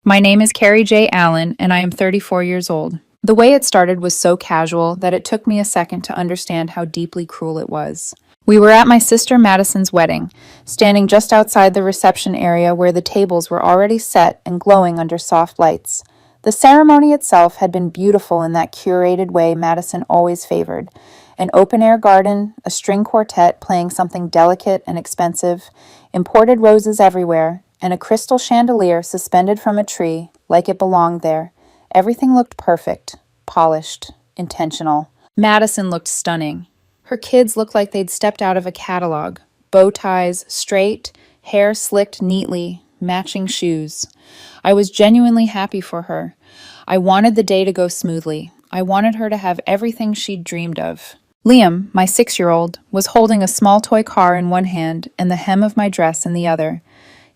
My name is Carrie J. Allen, and I am 34 years old. The way it started was so casual that it took me a second to understand how deeply cruel it was. We were at my sister Madison's wedding, standing just outside the reception area where the tables were already set and glowing under soft lights. The ceremony itself had been beautiful in that curated way Madison always favored. An open-air garden, a string quartet playing something delicate and expensive, imported roses everywhere, and a crystal chandelier suspended from a tree like it belonged there. Everything looked perfect, polished, intentional. Madison looked stunning. Her kids looked like they'd stepped out of a catalog. Bow ties, straight, hair slicked neatly, matching shoes. I was genuinely happy for her. I wanted the day to go smoothly. I wanted her to have everything she'd dreamed of. Liam, my 6-year-old, was holding a small toy car in one hand and the hem of my dress in the other.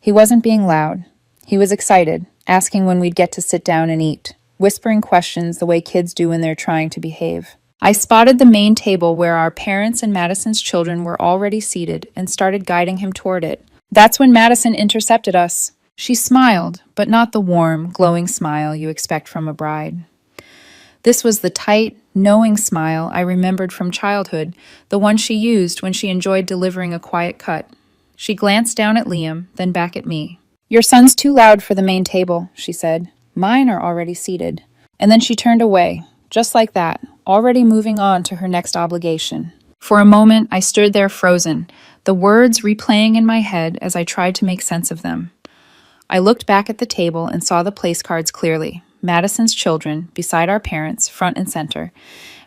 He wasn't being loud. He was excited, asking when we'd get to sit down and eat, whispering questions the way kids do when they're trying to behave. I spotted the main table where our parents and Madison's children were already seated and started guiding him toward it. That's when Madison intercepted us. She smiled, but not the warm, glowing smile you expect from a bride. This was the tight, knowing smile I remembered from childhood, the one she used when she enjoyed delivering a quiet cut. She glanced down at Liam, then back at me. "Your son's too loud for the main table," she said. "Mine are already seated." And then she turned away, just like that, already moving on to her next obligation. For a moment, I stood there frozen, the words replaying in my head as I tried to make sense of them. I looked back at the table and saw the place cards clearly. Madison's children, beside our parents, front and center.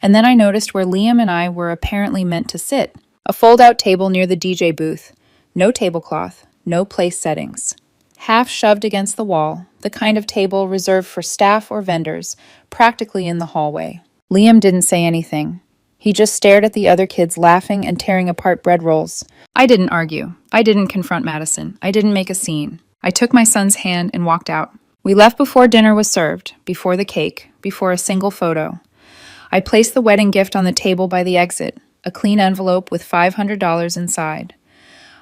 And then I noticed where Liam and I were apparently meant to sit. A fold-out table near the DJ booth. No tablecloth, no place settings. Half shoved against the wall, the kind of table reserved for staff or vendors, practically in the hallway. Liam didn't say anything. He just stared at the other kids laughing and tearing apart bread rolls. I didn't argue. I didn't confront Madison. I didn't make a scene. I took my son's hand and walked out. We left before dinner was served, before the cake, before a single photo. I placed the wedding gift on the table by the exit, a clean envelope with $500 inside.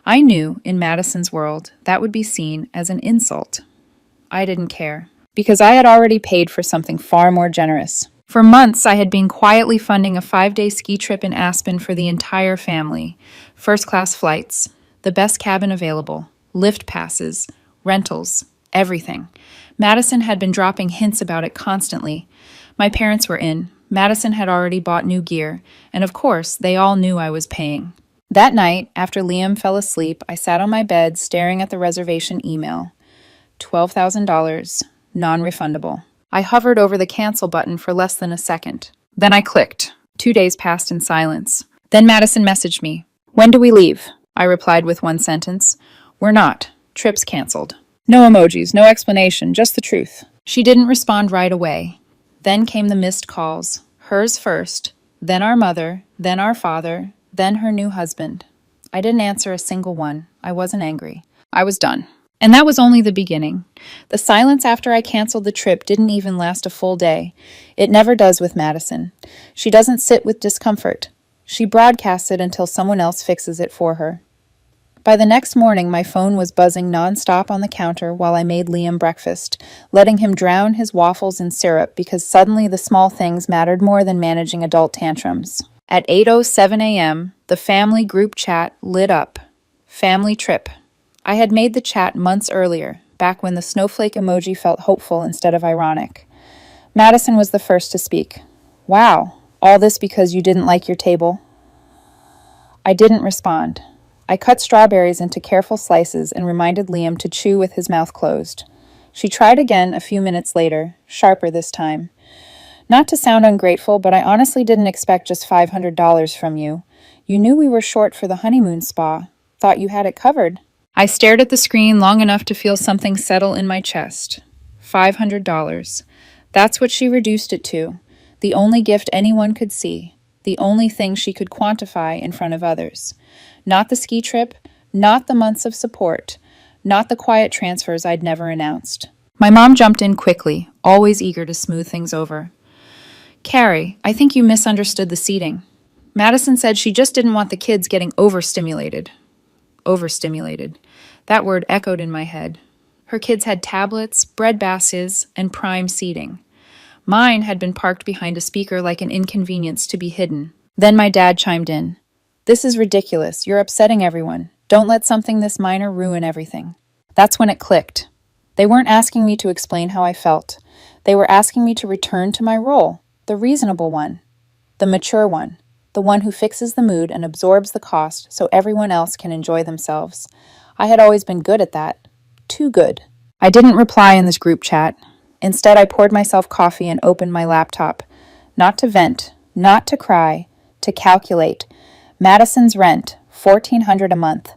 I knew, in Madison's world, that would be seen as an insult. I didn't care, because I had already paid for something far more generous. For months, I had been quietly funding a 5-day ski trip in Aspen for the entire family. First-class flights, the best cabin available, lift passes, rentals, everything. Madison had been dropping hints about it constantly. My parents were in. Madison had already bought new gear, and of course, they all knew I was paying. That night, after Liam fell asleep, I sat on my bed staring at the reservation email. $12,000, non-refundable. I hovered over the cancel button for less than a second. Then I clicked. 2 days passed in silence. Then Madison messaged me. "When do we leave?" I replied with one sentence. "We're not. Trip's canceled." No emojis, no explanation, just the truth. She didn't respond right away. Then came the missed calls. Hers first, then our mother, then our father, then her new husband. I didn't answer a single one. I wasn't angry. I was done. And that was only the beginning. The silence after I canceled the trip didn't even last a full day. It never does with Madison. She doesn't sit with discomfort. She broadcasts it until someone else fixes it for her. By the next morning, my phone was buzzing nonstop on the counter while I made Liam breakfast, letting him drown his waffles in syrup because suddenly the small things mattered more than managing adult tantrums. At 8:07 a.m., the family group chat lit up. Family trip. I had made the chat months earlier, back when the snowflake emoji felt hopeful instead of ironic. Madison was the first to speak. "Wow, all this because you didn't like your table?" I didn't respond. I cut strawberries into careful slices and reminded Liam to chew with his mouth closed. She tried again a few minutes later, sharper this time. "Not to sound ungrateful, but I honestly didn't expect just $500 from you. You knew we were short for the honeymoon spa. Thought you had it covered." I stared at the screen long enough to feel something settle in my chest. $500. That's what she reduced it to. The only gift anyone could see. The only thing she could quantify in front of others. Not the ski trip, not the months of support, not the quiet transfers I'd never announced. My mom jumped in quickly, always eager to smooth things over. "Carrie, I think you misunderstood the seating. Madison said she just didn't want the kids getting overstimulated." Overstimulated. That word echoed in my head. Her kids had tablets, bread baskets, and prime seating. Mine had been parked behind a speaker like an inconvenience to be hidden. Then my dad chimed in. "This is ridiculous. You're upsetting everyone. Don't let something this minor ruin everything." That's when it clicked. They weren't asking me to explain how I felt. They were asking me to return to my role, the reasonable one, the mature one, the one who fixes the mood and absorbs the cost so everyone else can enjoy themselves. I had always been good at that. Too good. I didn't reply in this group chat. Instead, I poured myself coffee and opened my laptop. Not to vent, not to cry, to calculate. Madison's rent, $1,400 a month.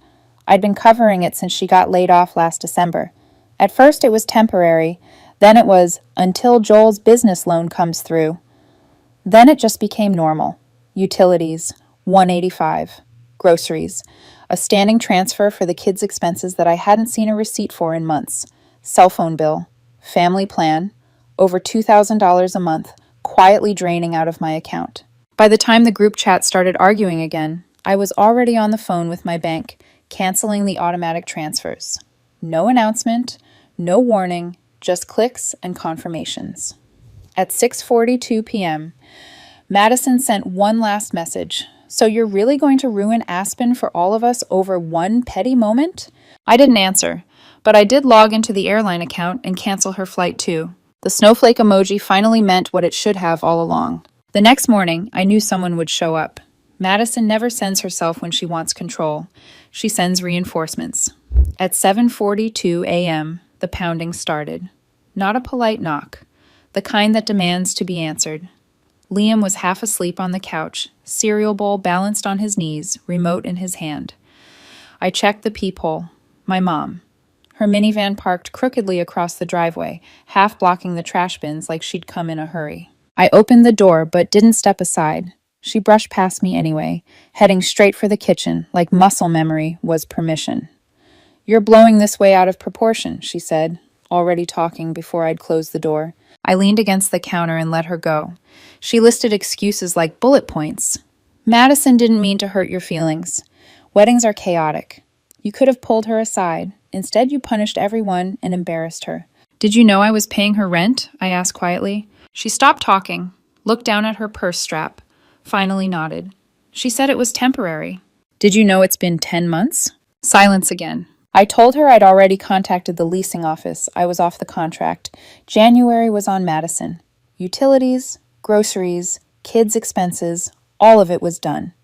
I'd been covering it since she got laid off last December. At first it was temporary, then it was until Joel's business loan comes through. Then it just became normal. Utilities, $185. Groceries, a standing transfer for the kids' expenses that I hadn't seen a receipt for in months. Cell phone bill, family plan, over $2,000 a month, quietly draining out of my account. By the time the group chat started arguing again, I was already on the phone with my bank, canceling the automatic transfers. No announcement, no warning, just clicks and confirmations. At 6:42 p.m., Madison sent one last message. "So you're really going to ruin Aspen for all of us over one petty moment?" I didn't answer, but I did log into the airline account and cancel her flight too. The snowflake emoji finally meant what it should have all along. The next morning, I knew someone would show up. Madison never sends herself when she wants control. She sends reinforcements. At 7:42 a.m., the pounding started. Not a polite knock, the kind that demands to be answered. Liam was half asleep on the couch, cereal bowl balanced on his knees, remote in his hand. I checked the peephole. My mom. Her minivan parked crookedly across the driveway, half blocking the trash bins like she'd come in a hurry. I opened the door but didn't step aside. She brushed past me anyway, heading straight for the kitchen, like muscle memory was permission. "You're blowing this way out of proportion," she said, already talking before I'd closed the door. I leaned against the counter and let her go. She listed excuses like bullet points. "Madison didn't mean to hurt your feelings. Weddings are chaotic. You could have pulled her aside. Instead, you punished everyone and embarrassed her." "Did you know I was paying her rent?" I asked quietly. She stopped talking, looked down at her purse strap, finally nodded. She said it was temporary. "Did you know it's been 10 months? Silence again. I told her I'd already contacted the leasing office. I was off the contract. January was on Madison. Utilities, groceries, kids' expenses, all of it was done.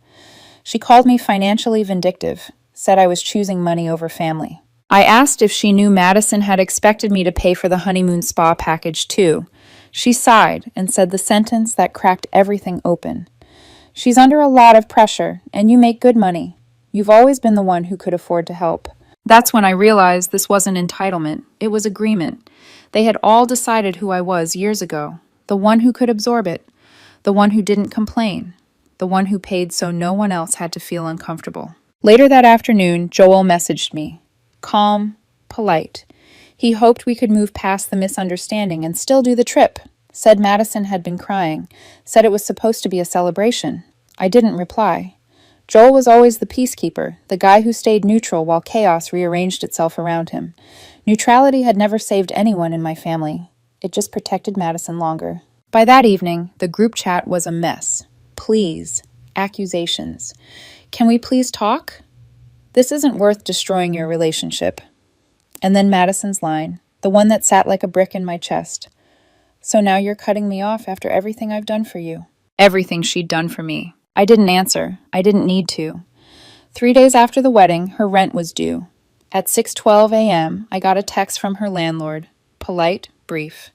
She called me financially vindictive, said I was choosing money over family. I asked if she knew Madison had expected me to pay for the honeymoon spa package too. She sighed and said the sentence that cracked everything open. "She's under a lot of pressure, and you make good money. You've always been the one who could afford to help." That's when I realized this wasn't entitlement, it was agreement. They had all decided who I was years ago, the one who could absorb it, the one who didn't complain, the one who paid so no one else had to feel uncomfortable. Later that afternoon, Joel messaged me. Calm, polite. He hoped we could move past the misunderstanding and still do the trip. Said Madison had been crying, said it was supposed to be a celebration. I didn't reply. Joel was always the peacekeeper, the guy who stayed neutral while chaos rearranged itself around him. Neutrality had never saved anyone in my family. It just protected Madison longer. By that evening, the group chat was a mess. Please. Accusations. Can we please talk? This isn't worth destroying your relationship. And then Madison's line, the one that sat like a brick in my chest. So now you're cutting me off after everything I've done for you. Everything she'd done for me. I didn't answer. I didn't need to. 3 days after the wedding, her rent was due. At 6:12 a.m., I got a text from her landlord. Polite, brief.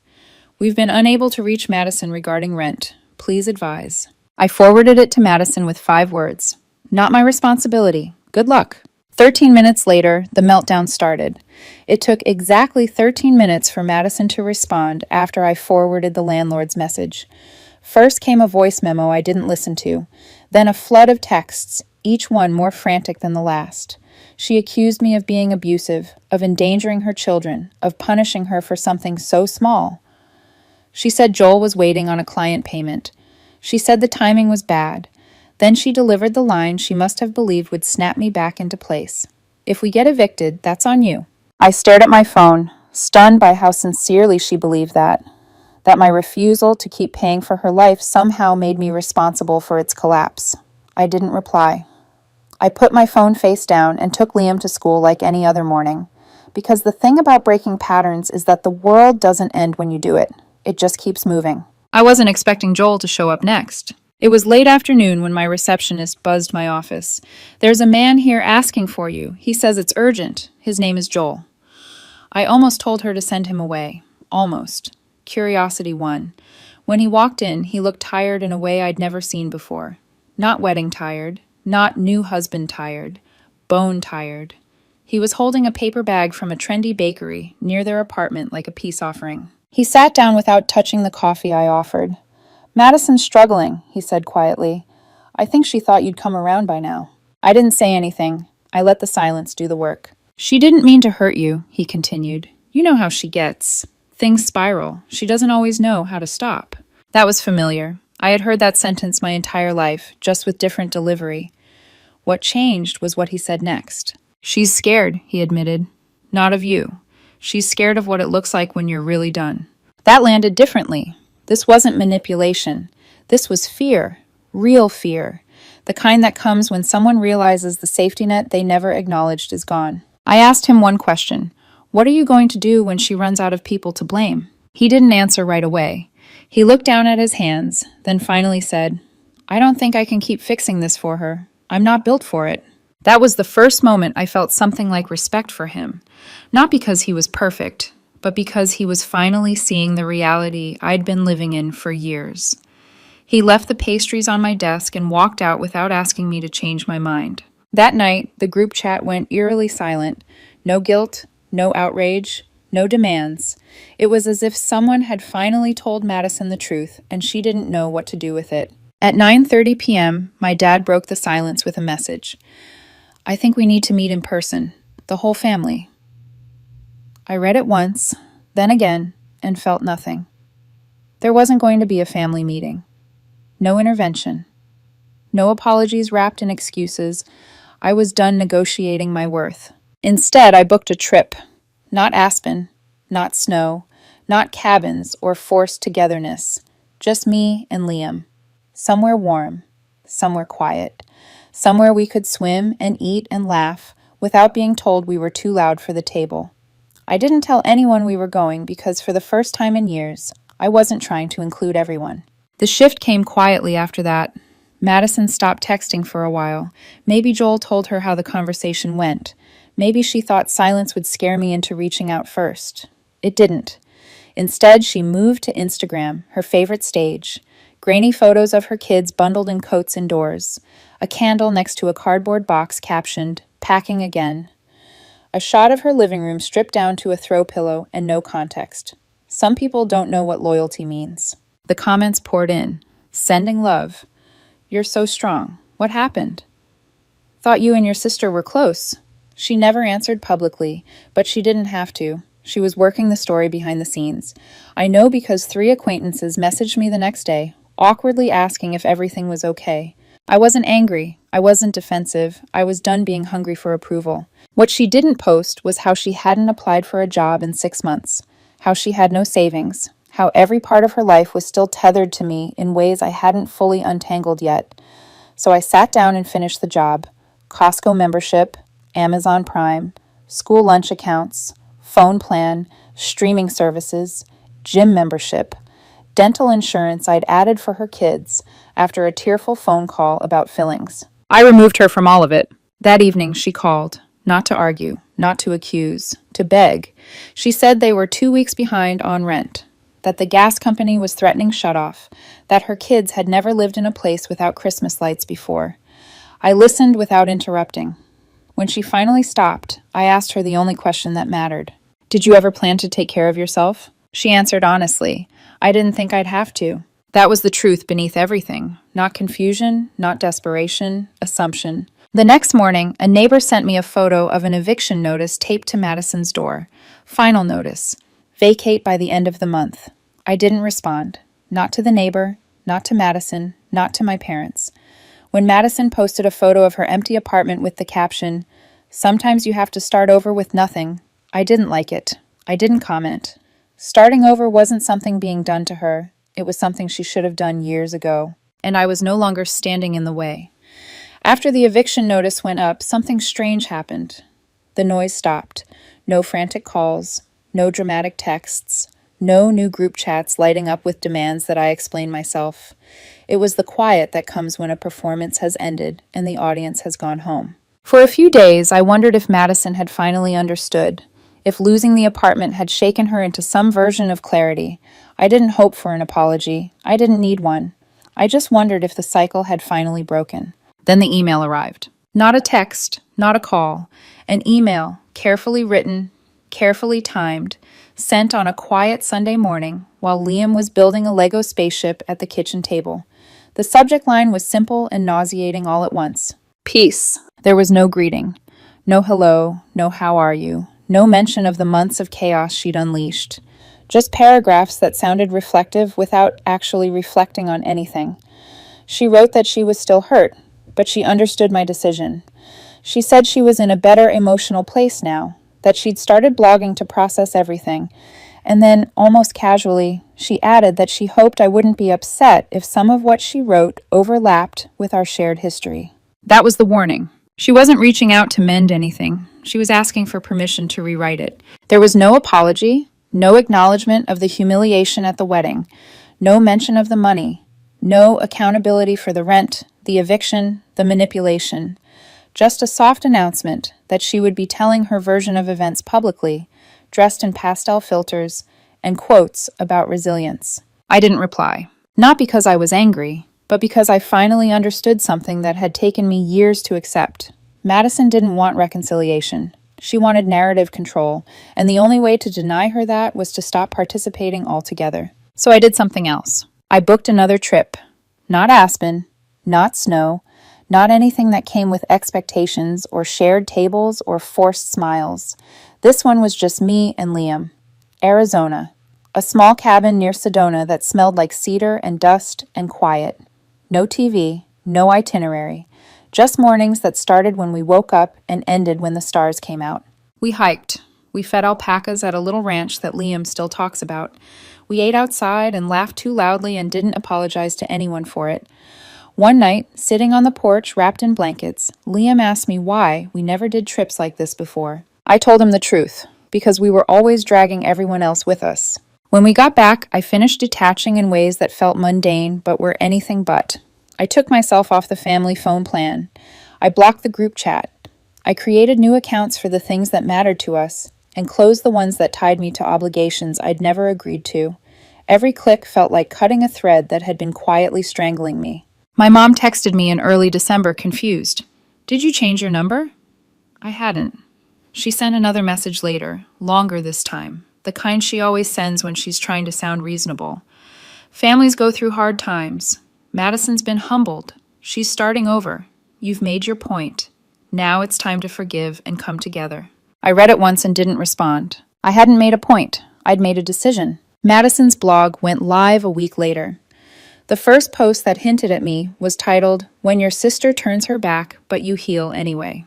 We've been unable to reach Madison regarding rent. Please advise. I forwarded it to Madison with 5 words. Not my responsibility. Good luck. 13 minutes later, the meltdown started. It took exactly 13 minutes for Madison to respond after I forwarded the landlord's message. First came a voice memo I didn't listen to, then a flood of texts, each one more frantic than the last. She accused me of being abusive, of endangering her children, of punishing her for something so small. She said Joel was waiting on a client payment. She said the timing was bad. Then she delivered the line she must have believed would snap me back into place. If we get evicted, that's on you. I stared at my phone. stunned by how sincerely she believed that my refusal to keep paying for her life somehow made me responsible for its collapse. I didn't reply. I put my phone face down and took Liam to school like any other morning. Because the thing about breaking patterns is that the world doesn't end when you do it. It just keeps moving. I wasn't expecting Joel to show up next. It was late afternoon when my receptionist buzzed my office. "There's a man here asking for you. He says it's urgent. His name is Joel." I almost told her to send him away. Almost. Curiosity won. When he walked in, he looked tired in a way I'd never seen before. Not wedding tired, not new husband tired, bone tired. He was holding a paper bag from a trendy bakery near their apartment like a peace offering. He sat down without touching the coffee I offered. "Madison's struggling," he said quietly. "I think she thought you'd come around by now." I didn't say anything. I let the silence do the work. "She didn't mean to hurt you," he continued. "You know how she gets. Things spiral. She doesn't always know how to stop." That was familiar. I had heard that sentence my entire life, just with different delivery. What changed was what he said next. "She's scared," he admitted. "Not of you. She's scared of what it looks like when you're really done." That landed differently. This wasn't manipulation. This was fear. Real fear. The kind that comes when someone realizes the safety net they never acknowledged is gone. I asked him one question. "What are you going to do when she runs out of people to blame?" He didn't answer right away. He looked down at his hands, then finally said, "I don't think I can keep fixing this for her. I'm not built for it." That was the first moment I felt something like respect for him. Not because he was perfect, but because he was finally seeing the reality I'd been living in for years. He left the pastries on my desk and walked out without asking me to change my mind. That night, the group chat went eerily silent. No guilt, no outrage, no demands. It was as if someone had finally told Madison the truth, and she didn't know what to do with it. At 9:30 p.m., my dad broke the silence with a message. "I think we need to meet in person, the whole family." I read it once, then again, and felt nothing. There wasn't going to be a family meeting. No intervention. No apologies wrapped in excuses. I was done negotiating my worth. Instead, I booked a trip. Not Aspen, not snow, not cabins or forced togetherness. Just me and Liam. Somewhere warm, somewhere quiet, somewhere we could swim and eat and laugh without being told we were too loud for the table. I didn't tell anyone we were going because for the first time in years, I wasn't trying to include everyone. The shift came quietly after that. Madison stopped texting for a while. Maybe Joel told her how the conversation went. Maybe she thought silence would scare me into reaching out first. It didn't. Instead, she moved to Instagram, her favorite stage. Grainy photos of her kids bundled in coats indoors. A candle next to a cardboard box captioned, "Packing again." A shot of her living room stripped down to a throw pillow and no context. Some people don't know what loyalty means. The comments poured in. Sending love. "You're so strong. What happened?" "Thought you and your sister were close." She never answered publicly, but she didn't have to. She was working the story behind the scenes. I know because 3 acquaintances messaged me the next day, awkwardly asking if everything was okay. I wasn't angry. I wasn't defensive. I was done being hungry for approval. What she didn't post was how she hadn't applied for a job in 6 months, how she had no savings, how every part of her life was still tethered to me in ways I hadn't fully untangled yet. So I sat down and finished the job. Costco membership, Amazon Prime, school lunch accounts, phone plan, streaming services, gym membership, dental insurance I'd added for her kids after a tearful phone call about fillings. I removed her from all of it. That evening she called, not to argue, not to accuse, to beg. She said they were 2 weeks behind on rent, that the gas company was threatening shutoff, that her kids had never lived in a place without Christmas lights before. I listened without interrupting. When she finally stopped, I asked her the only question that mattered. "Did you ever plan to take care of yourself?" She answered honestly, "I didn't think I'd have to." That was the truth beneath everything. Not confusion, not desperation, assumption. The next morning, a neighbor sent me a photo of an eviction notice taped to Madison's door. Final notice. Vacate by the end of the month. I didn't respond. Not to the neighbor, not to Madison, not to my parents. When Madison posted a photo of her empty apartment with the caption, "Sometimes you have to start over with nothing," I didn't like it. I didn't comment. Starting over wasn't something being done to her. It was something she should have done years ago. And I was no longer standing in the way. After the eviction notice went up, something strange happened. The noise stopped. No frantic calls, no dramatic texts, no new group chats lighting up with demands that I explain myself. It was the quiet that comes when a performance has ended and the audience has gone home. For a few days, I wondered if Madison had finally understood, if losing the apartment had shaken her into some version of clarity. I didn't hope for an apology. I didn't need one. I just wondered if the cycle had finally broken. Then the email arrived. Not a text, not a call. An email, carefully written, carefully timed, sent on a quiet Sunday morning while Liam was building a Lego spaceship at the kitchen table. The subject line was simple and nauseating all at once. Peace. There was no greeting. No hello, no how are you. No mention of the months of chaos she'd unleashed. Just paragraphs that sounded reflective without actually reflecting on anything. She wrote that she was still hurt, but she understood my decision. She said she was in a better emotional place now, that she'd started blogging to process everything. And then, almost casually, she added that she hoped I wouldn't be upset if some of what she wrote overlapped with our shared history. That was the warning. She wasn't reaching out to mend anything. She was asking for permission to rewrite it. There was no apology, no acknowledgement of the humiliation at the wedding, no mention of the money, no accountability for the rent, the eviction, the manipulation. Just a soft announcement that she would be telling her version of events publicly, dressed in pastel filters, and quotes about resilience. I didn't reply. Not because I was angry, but because I finally understood something that had taken me years to accept. Madison didn't want reconciliation. She wanted narrative control, and the only way to deny her that was to stop participating altogether. So I did something else. I booked another trip. Not Aspen, not snow, not anything that came with expectations or shared tables or forced smiles. This one was just me and Liam. Arizona. A small cabin near Sedona that smelled like cedar and dust and quiet. No TV, no itinerary. Just mornings that started when we woke up and ended when the stars came out. We hiked. We fed alpacas at a little ranch that Liam still talks about. We ate outside and laughed too loudly and didn't apologize to anyone for it. One night, sitting on the porch wrapped in blankets, Liam asked me why we never did trips like this before. I told him the truth, because we were always dragging everyone else with us. When we got back, I finished detaching in ways that felt mundane but were anything but. I took myself off the family phone plan. I blocked the group chat. I created new accounts for the things that mattered to us and closed the ones that tied me to obligations I'd never agreed to. Every click felt like cutting a thread that had been quietly strangling me. My mom texted me in early December, confused. "Did you change your number?" I hadn't. She sent another message later, longer this time, the kind she always sends when she's trying to sound reasonable. Families go through hard times. Madison's been humbled. She's starting over. You've made your point. Now it's time to forgive and come together. I read it once and didn't respond. I hadn't made a point. I'd made a decision. Madison's blog went live a week later. The first post that hinted at me was titled, "When Your Sister Turns Her Back, But You Heal Anyway."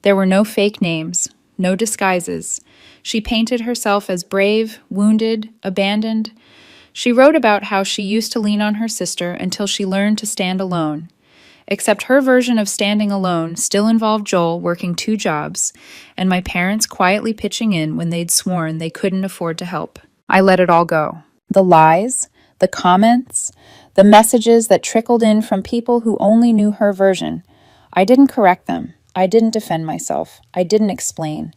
There were no fake names, no disguises. She painted herself as brave, wounded, abandoned. She wrote about how she used to lean on her sister until she learned to stand alone. Except her version of standing alone still involved Joel working 2 jobs, and my parents quietly pitching in when they'd sworn they couldn't afford to help. I let it all go. The lies, the comments, the messages that trickled in from people who only knew her version. I didn't correct them. I didn't defend myself. I didn't explain.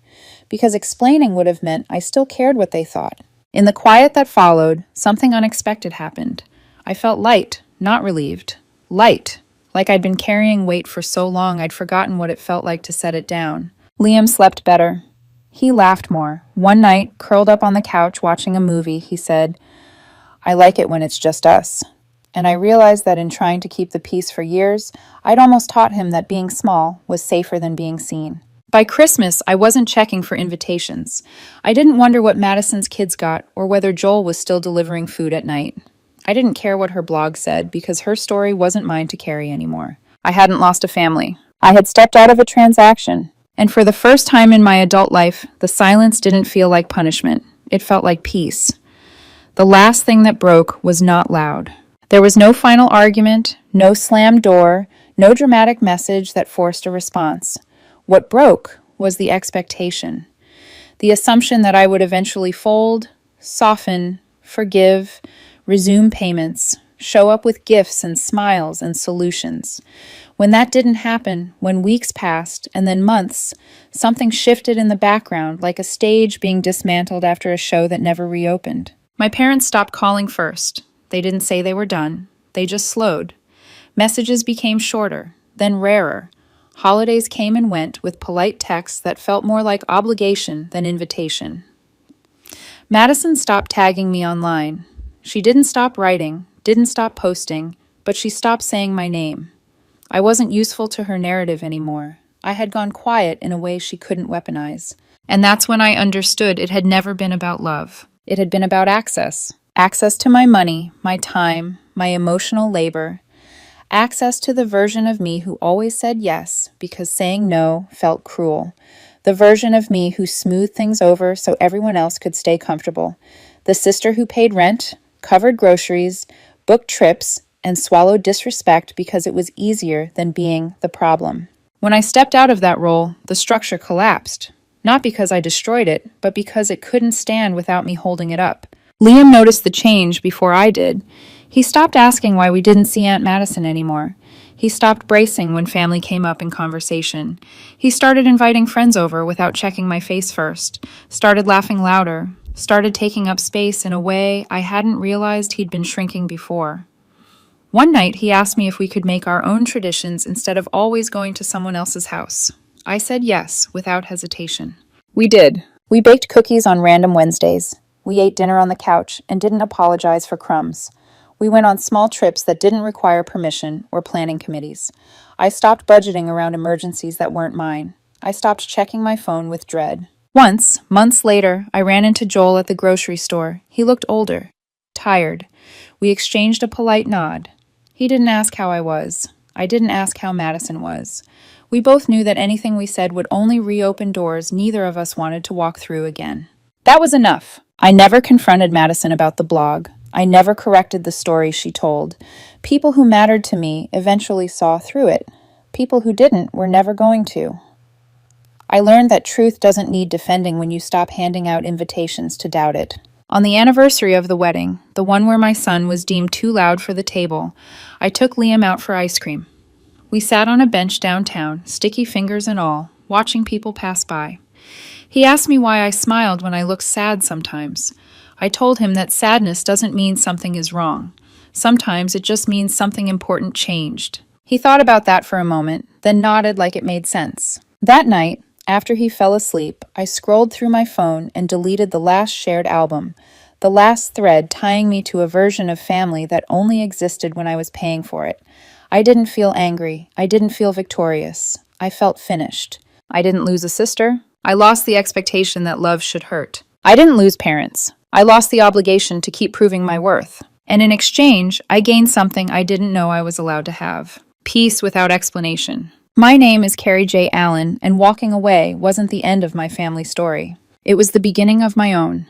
Because explaining would have meant I still cared what they thought. In the quiet that followed, something unexpected happened. I felt light, not relieved. Light, like I'd been carrying weight for so long I'd forgotten what it felt like to set it down. Liam slept better. He laughed more. One night, curled up on the couch watching a movie, he said, "I like it when it's just us." And I realized that in trying to keep the peace for years, I'd almost taught him that being small was safer than being seen. By Christmas, I wasn't checking for invitations. I didn't wonder what Madison's kids got or whether Joel was still delivering food at night. I didn't care what her blog said because her story wasn't mine to carry anymore. I hadn't lost a family. I had stepped out of a transaction. And for the first time in my adult life, the silence didn't feel like punishment. It felt like peace. The last thing that broke was not loud. There was no final argument, no slammed door, no dramatic message that forced a response. What broke was the expectation. The assumption that I would eventually fold, soften, forgive, resume payments, show up with gifts and smiles and solutions. When that didn't happen, when weeks passed and then months, something shifted in the background like a stage being dismantled after a show that never reopened. My parents stopped calling first. They didn't say they were done. They just slowed. Messages became shorter, then rarer. Holidays came and went with polite texts that felt more like obligation than invitation. Madison stopped tagging me online. She didn't stop writing, didn't stop posting, but she stopped saying my name. I wasn't useful to her narrative anymore. I had gone quiet in a way she couldn't weaponize. And that's when I understood it had never been about love. It had been about access. Access to my money, my time, my emotional labor. Access to the version of me who always said yes because saying no felt cruel. The version of me who smoothed things over so everyone else could stay comfortable. The sister who paid rent, covered groceries, booked trips, and swallowed disrespect because it was easier than being the problem. When I stepped out of that role, the structure collapsed. Not because I destroyed it, but because it couldn't stand without me holding it up. Liam noticed the change before I did. He stopped asking why we didn't see Aunt Madison anymore. He stopped bracing when family came up in conversation. He started inviting friends over without checking my face first, started laughing louder, started taking up space in a way I hadn't realized he'd been shrinking before. One night, he asked me if we could make our own traditions instead of always going to someone else's house. I said yes, without hesitation. We did. We baked cookies on random Wednesdays. We ate dinner on the couch and didn't apologize for crumbs. We went on small trips that didn't require permission or planning committees. I stopped budgeting around emergencies that weren't mine. I stopped checking my phone with dread. Once, months later, I ran into Joel at the grocery store. He looked older, tired. We exchanged a polite nod. He didn't ask how I was. I didn't ask how Madison was. We both knew that anything we said would only reopen doors neither of us wanted to walk through again. That was enough. I never confronted Madison about the blog. I never corrected the story she told. People who mattered to me eventually saw through it. People who didn't were never going to. I learned that truth doesn't need defending when you stop handing out invitations to doubt it. On the anniversary of the wedding, the one where my son was deemed too loud for the table, I took Liam out for ice cream. We sat on a bench downtown, sticky fingers and all, watching people pass by. He asked me why I smiled when I looked sad sometimes. I told him that sadness doesn't mean something is wrong. Sometimes it just means something important changed. He thought about that for a moment, then nodded like it made sense. That night, after he fell asleep, I scrolled through my phone and deleted the last shared album, the last thread tying me to a version of family that only existed when I was paying for it. I didn't feel angry. I didn't feel victorious. I felt finished. I didn't lose a sister. I lost the expectation that love should hurt. I didn't lose parents. I lost the obligation to keep proving my worth. And in exchange, I gained something I didn't know I was allowed to have. Peace without explanation. My name is Carrie J. Allen, and walking away wasn't the end of my family story. It was the beginning of my own.